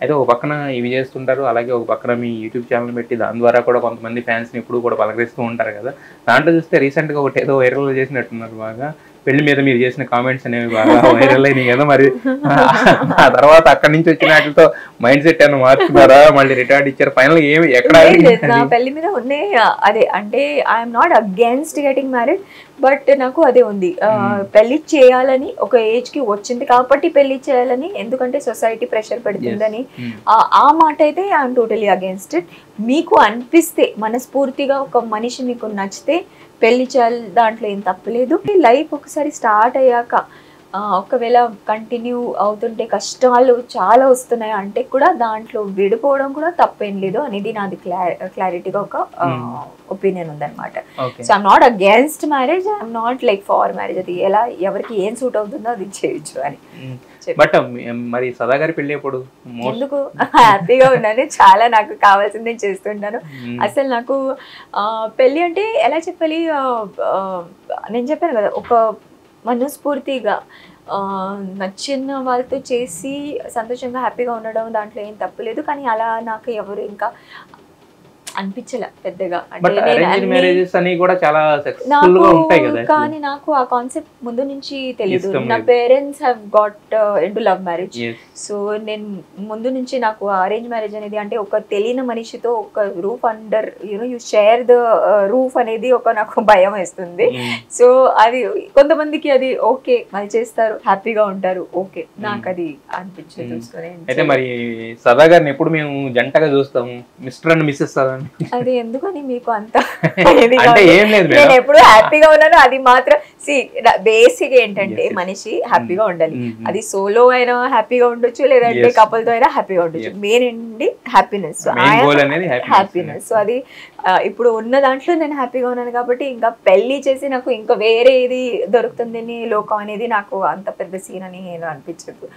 అయితే ఒక పక్కన ఇవి చేస్తుంటారు. అలాగే ఒక పక్కన మీ యూట్యూబ్ ఛానెల్ పెట్టి దాని ద్వారా కూడా కొంతమంది ఫ్యాన్స్‌ని ఎప్పుడు కూడా పలకరిస్తూ ఉంటారు కదా! దాంట్లో చూస్తే రీసెంట్‌గా ఒకటేదో వైరల్ చేసినట్టున్నారు బాగా. పెళ్లి మీద మీరు చేసిన కామెంట్స్ అనేవి బాగా వైరల్ అయినాయి కదా! మరి ఆ తర్వాత అక్కడి నుంచి వచ్చిన వాటిలతో మైండ్ సెట్ ఏమన్నా మార్చుకున్నారా? మళ్ళీ రిటార్డ్ ఇచ్చారు. ఫైనల్‌గా ఏమి ఎక్కడ లేదు ఆగింది లేదు. నా అది? పెళ్లి మీద ఉన్నాయి. అదే అంటే I'm not against getting married. But నాకు అదే ఉంది. పెళ్లి చేయాలని ఒక ఏజ్ కి వచ్చింది కాబట్టి పెళ్లి చేయాలని, ఎందుకంటే సొసైటీ ప్రెషర్ యెస్. పెడుతుందని హ్మ్. ఆ మాట అయితే ఐఎమ్ టోటలీ అగేన్స్ట్ ఇట్. మీకు అనిపిస్తే మనస్ఫూర్తిగా ఒక మనిషి మీకు నచ్చితే పెళ్లి చేయాలి, దాంట్లో ఏం తప్పులేదు. లైఫ్ ఒకసారి స్టార్ట్ అయ్యాక ఒకవేళ కంటిన్యూ అవుతుంటే కష్టాలు చాలా వస్తున్నాయి అంటే కూడా దాంట్లో విడిపోవడం కూడా తప్పేం లేదు అనేది నాది క్లారిటీగా ఒక హ్మ్. ఒపీనియన్ ఉందన్నమాట. Okay. So I'm not against marriage, I'm not like for marriage. అది ఎలా ఎవరికి ఏం సూట్ అవుతుందో అది చేయొచ్చు అని హ్మ్. చెప్పి. బట్ మరి సదా గారి పెళ్లి ఎప్పుడు? మోస్ట్ ఎందుకు హ్యాపీగా ఉన్నాను, చాలా నాకు కావాల్సింది నేను చేస్తుంటాను. హ్మ్. అసలు నాకు పెళ్ళి అంటే ఎలా చెప్పాలి, నేను చెప్పాను కదా, ఒక మనస్ఫూర్తిగా నచ్చిన వాళ్ళతో చేసి సంతోషంగా హ్యాపీగా ఉండడం దాంట్లో ఏం తప్పులేదు. కానీ అలా నాకు ఎవరు ఇంకా అనిపించలే పెద్దగా. అంటే బట్ నేను అరేంజ్డ్ అన్ని మ్యారేజెస్ అని కూడా చాలా సక్సెస్‌ఫుల్ నాకు, గా ఉంటాయి కదా! కానీ నాకు ఆ కాన్సెప్ట్ ముందు నుంచి తెలీదు. ఇష్టం నా లేదు. Parents have got into love marriage. Yes. So నేను ముందు నుంచి నాకు అరేంజ్ మ్యారేజ్ అనేది అంటే ఒక తెలియని మనిషితో ఒక roof under you share the roof అనేది ఒక నాకు భయం వేస్తుంది. హ్మ్. సో అది కొంతమందికి అది ఓకే, అది చేస్తారు, హ్యాపీగా ఉంటారు, ఓకే. నాకు అది అనిపించదు చూసుకొని. అయితే మరి సదా గారిని ఎప్పుడు మేము జంటగా చూస్తాము? మిస్టర్ అండ్ మిసెస్ సదా అని. అది ఎందుకని మీకు అంత అంటే ఏం లేదు నేను మేడం. ఎప్పుడు హ్యాపీగా ఉన్నాను. అది మాత్రం బేసిక్ ఏంటంటే Yes, yes. మనిషి హ్యాపీగా ఉండాలి. Mm, mm. అది సోలో అయినా హ్యాపీగా ఉండొచ్చు, లేదంటే Yes. కపుల్ తో అయినా హ్యాపీగా ఉండొచ్చు. Yes. మెయిన్ ఏంటి హ్యాపీనెస్. మెయిన్ గోల్ అనేది హ్యాపీనెస్. సో అది ఇప్పుడు ఉన్న దాంట్లో నేను హ్యాపీగా ఉన్నాను కాబట్టి ఇంకా పెళ్లి చేసి నాకు ఇంకా వేరే ఏది దొరుకుతుంది లోకం అనేది నాకు అంత పెద్ద సీన్ అని నేను అనిపించదు.